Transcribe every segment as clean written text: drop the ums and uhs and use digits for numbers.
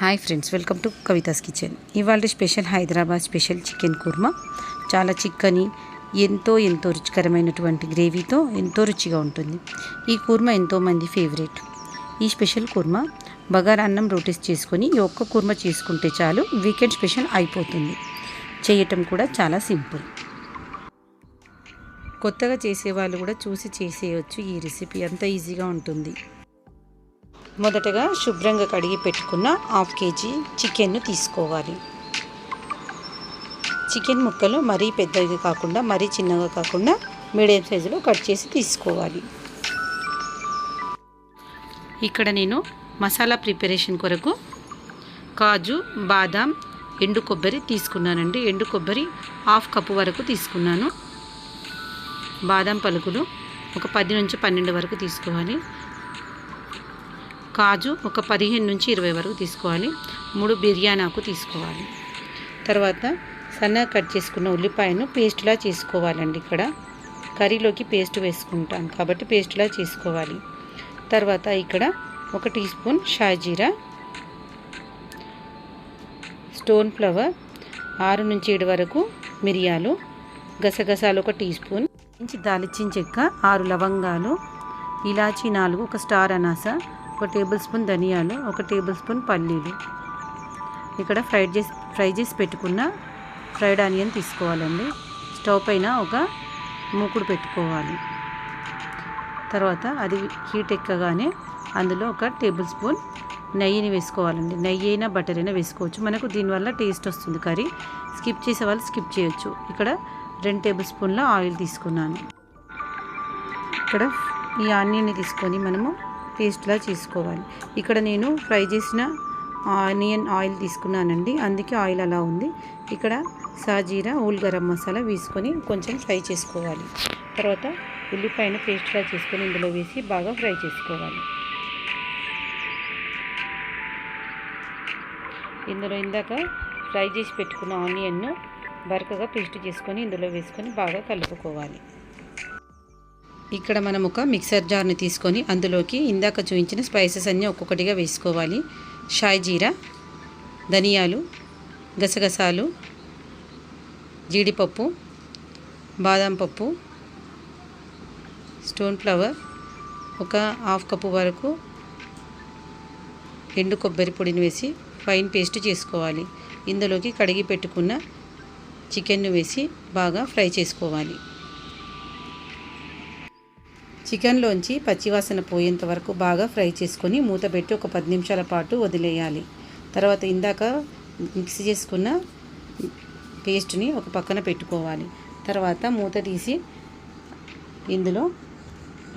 Hi friends, welcome to Kavitha's kitchen. ఇవాళ special Hyderabad special chicken kurma. చాలా చిక్కని ఎంతో రుచికరమైనటువంటి గ్రేవీతో ఎంతో రుచిగా ఉంటుంది. ఈ కుర్మా ఎంతోమంది ఫేవరెట్. ఈ స్పెషల్ కుర్మా బగారా అన్నం రోటీస్ చేసుకొని ఈ ఒక్క కుర్మా చేసుకుంటే చాలు, వీకెండ్ స్పెషల్ అయిపోతుంది. చేయటం కూడా చాలా సింపుల్. కొత్తగా చేసేవాళ్ళు కూడా చూసి చేసేయచ్చు. ఈ రెసిపీ అంత ఈజీగా ఉంటుంది. మొదటగా శుభ్రంగా కడిగి పెట్టుకున్న 1/2 kg చికెన్ను తీసుకోవాలి. చికెన్ ముక్కలు మరీ పెద్దగా కాకుండా మరీ చిన్నగా కాకుండా మీడియం సైజులో కట్ చేసి తీసుకోవాలి. ఇక్కడ నేను మసాలా ప్రిపరేషన్ కొరకు కాజు, బాదాం, ఎండు కొబ్బరి తీసుకున్నానండి. ఎండు కొబ్బరి 1/2 కప్పు వరకు తీసుకున్నాను. బాదాం పలుకులు ఒక 10 నుంచి 12 వరకు తీసుకోవాలి. కాజు ఒక 15 నుంచి 20 వరకు తీసుకోవాలి. 3 బిర్యానీ ఆకు తీసుకోవాలి. తర్వాత సన్నగా కట్ చేసుకున్న ఉల్లిపాయను పేస్ట్లా చేసుకోవాలండి. ఇక్కడ కర్రీలోకి పేస్ట్ వేసుకుంటాం కాబట్టి పేస్ట్లా చేసుకోవాలి. తర్వాత ఇక్కడ 1 టీ స్పూన్ షాజీరా, స్టోన్ ఫ్లవర్ 6 నుంచి 7 వరకు మిరియాలు, గసగసాలు 1 టీ స్పూన్, దాల్చిన చెక్క 6 లవంగాలు, ఇలాచీ 4, 1 స్టార్ అనాస, 1 టేబుల్ స్పూన్ ధనియాలు, 1 టేబుల్ స్పూన్ పల్లీలు. ఇక్కడ ఫ్రై చేసి పెట్టుకున్న ఫ్రైడ్ ఆనియన్ తీసుకోవాలండి. స్టవ్ పైన ఒక మూకుడు పెట్టుకోవాలి. తర్వాత అది హీట్ ఎక్కగానే అందులో 1 టేబుల్ స్పూన్ నెయ్యిని వేసుకోవాలండి. నెయ్యి అయినా బటర్ అయినా వేసుకోవచ్చు. మనకు దీనివల్ల టేస్ట్ వస్తుంది కర్రీ. స్కిప్ చేసే వాళ్ళు స్కిప్ చేయొచ్చు. ఇక్కడ 2 టేబుల్ స్పూన్ల ఆయిల్ తీసుకున్నాను. ఇక్కడ ఈ ఆనియన్ని తీసుకొని మనము పేస్ట్లా చేసుకోవాలి. ఇక్కడ నేను ఫ్రై చేసిన ఆనియన్ ఆయిల్ తీసుకున్నానండి, అందుకే ఆయిల్ అలా ఉంది. ఇక్కడ సాజీరా, హోల్ గరం మసాలా వేసుకొని కొంచెం ఫ్రై చేసుకోవాలి. తర్వాత ఉల్లిపాయను పేస్ట్లా చేసుకొని ఇందులో వేసి బాగా ఫ్రై చేసుకోవాలి. ఇందులో ఇందాక ఫ్రై చేసి పెట్టుకున్న ఆనియన్ను బరకగా పేస్ట్ చేసుకొని ఇందులో వేసుకొని బాగా కలుపుకోవాలి. ఇక్కడ మనం ఒక మిక్సర్ జార్ని తీసుకొని అందులోకి ఇందాక చూపించిన స్పైసెస్ అన్నీ ఒక్కొక్కటిగా వేసుకోవాలి. షాజీరా, ధనియాలు, గసగసాలు, జీడిపప్పు, బాదం పప్పు, స్టోన్ ఫ్లవర్, 1/2 కప్పు వరకు ఎండు కొబ్బరి పొడిని వేసి ఫైన్ పేస్ట్ చేసుకోవాలి. ఇందులోకి కడిగి పెట్టుకున్న చికెన్ను వేసి బాగా ఫ్రై చేసుకోవాలి. చికెన్లోంచి పచ్చివాసన పోయేంత వరకు బాగా ఫ్రై చేసుకొని మూత పెట్టి ఒక 10 నిమిషాల పాటు వదిలేయాలి. తర్వాత ఇందాక మిక్సీ చేసుకున్న పేస్ట్ని ఒక పక్కన పెట్టుకోవాలి. తర్వాత మూత తీసి ఇందులో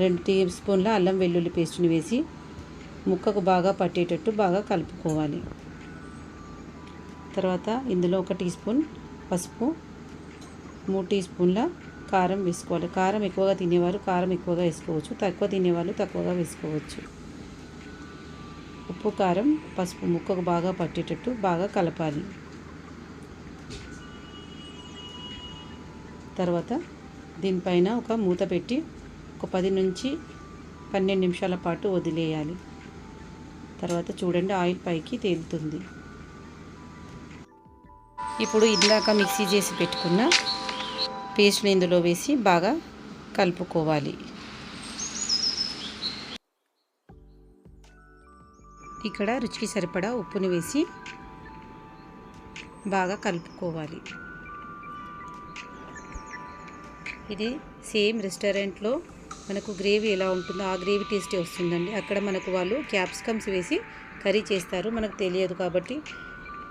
2 టేబుల్ స్పూన్ల అల్లం వెల్లుల్లి పేస్ట్ని వేసి ముక్కకు బాగా పట్టేటట్టు బాగా కలుపుకోవాలి. తర్వాత ఇందులో 1 టీ స్పూన్ పసుపు, 3 టీ స్పూన్ల కారం వేసుకోవాలి. కారం ఎక్కువగా తినేవారు కారం ఎక్కువగా వేసుకోవచ్చు, తక్కువ తినేవాళ్ళు తక్కువగా వేసుకోవచ్చు. ఉప్పు, కారం, పసుపు ముక్కకు బాగా పట్టేటట్టు బాగా కలపాలి. తర్వాత దీనిపైన ఒక మూత పెట్టి ఒక 10 నుంచి 12 నిమిషాల పాటు వదిలేయాలి. తర్వాత చూడండి, ఆయిల్ పైకి తేలుతుంది. ఇప్పుడు ఇందాక మిక్సీ చేసి పెట్టుకున్న పేస్ట్ని ఇందులో వేసి బాగా కలుపుకోవాలి. ఇక్కడ రుచికి సరిపడా ఉప్పుని వేసి బాగా కలుపుకోవాలి. ఇది సేమ్ రెస్టారెంట్లో మనకు గ్రేవీ ఎలా ఉంటుందో ఆ గ్రేవీ టేస్టే వస్తుందండి. అక్కడ మనకు వాళ్ళు క్యాప్సికమ్స్ వేసి కర్రీ చేస్తారు, మనకు తెలియదు కాబట్టి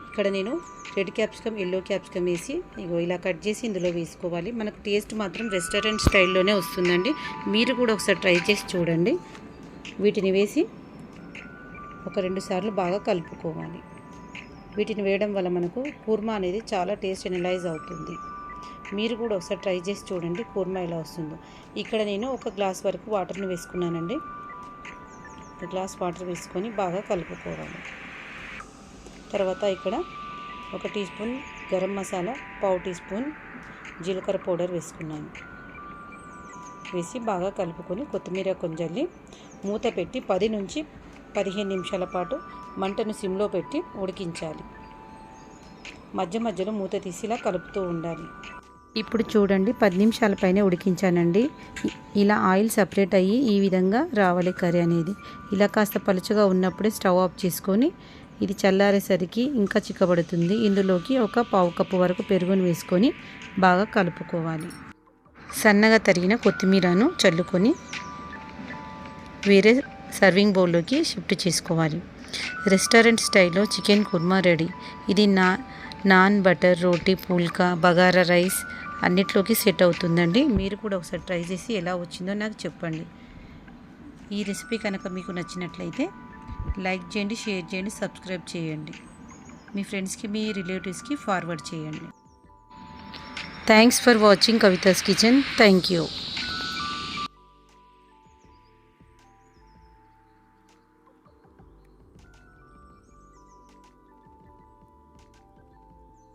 ఇక్కడ నేను రెడ్ క్యాప్సికమ్, ఎల్లో క్యాప్సికమ్ వేసి ఇలా కట్ చేసి ఇందులో వేసుకోవాలి. మనకు టేస్ట్ మాత్రం రెస్టారెంట్ స్టైల్లోనే వస్తుందండి. మీరు కూడా ఒకసారి ట్రై చేసి చూడండి. వీటిని వేసి ఒక 2 సార్లు బాగా కలుపుకోవాలి. వీటిని వేయడం వల్ల మనకు కుర్మా అనేది చాలా టేస్ట్ ఎనలైజ్ అవుతుంది. మీరు కూడా ఒకసారి ట్రై చేసి చూడండి కుర్మా ఎలా వస్తుందో. ఇక్కడ నేను 1 గ్లాస్ వరకు వాటర్ని వేసుకున్నానండి. 1 గ్లాస్ వాటర్ వేసుకొని బాగా కలుపుకోవాలి. తర్వాత ఇక్కడ 1 teaspoon garam masala, 1/2 teaspoon జీలకర్ర పౌడర్ వేసుకున్నాను. వేసి బాగా కలుపుకొని కొత్తిమీర కొంచెం మూత పెట్టి 10 నుంచి 15 నిమిషాల పాటు మంటను సిమ్లో పెట్టి ఉడికించాలి. మధ్య మధ్యలో మూత తీసి ఇలా కలుపుతూ ఉండాలి. ఇప్పుడు చూడండి 10 నిమిషాల పైనే ఉడికించానండి. ఇలా ఆయిల్ సపరేట్ అయ్యి ఈ విధంగా రావాలి కర్రీ అనేది. ఇలా కాస్త పలుచగా ఉన్నప్పుడే స్టవ్ ఆఫ్ చేసుకొని ఇది చల్లారేసరికి ఇంకా చిక్కబడుతుంది. ఇందులోకి ఒక పావు కప్పు వరకు పెరుగును వేసుకొని బాగా కలుపుకోవాలి. సన్నగా తరిగిన కొత్తిమీరను చల్లుకొని వేరే సర్వింగ్ బౌల్లోకి షిఫ్ట్ చేసుకోవాలి. రెస్టారెంట్ స్టైల్లో చికెన్ కుర్మా రెడీ. ఇది నాన్, బటర్ రోటీ, పుల్కా, బగారా రైస్ అన్నిట్లోకి సెట్ అవుతుందండి. మీరు కూడా ఒకసారి ట్రై చేసి ఎలా వచ్చిందో నాకు చెప్పండి. ఈ రెసిపీ కనుక మీకు నచ్చినట్లయితే లైక్ చేయండి, షేర్ చేయండి, సబ్స్క్రైబ్ చేయండి. మీ ఫ్రెండ్స్కి, మీ రిలేటివ్స్కి ఫార్వర్డ్ చేయండి. Thanks for watching Kavitha's kitchen. Thank you.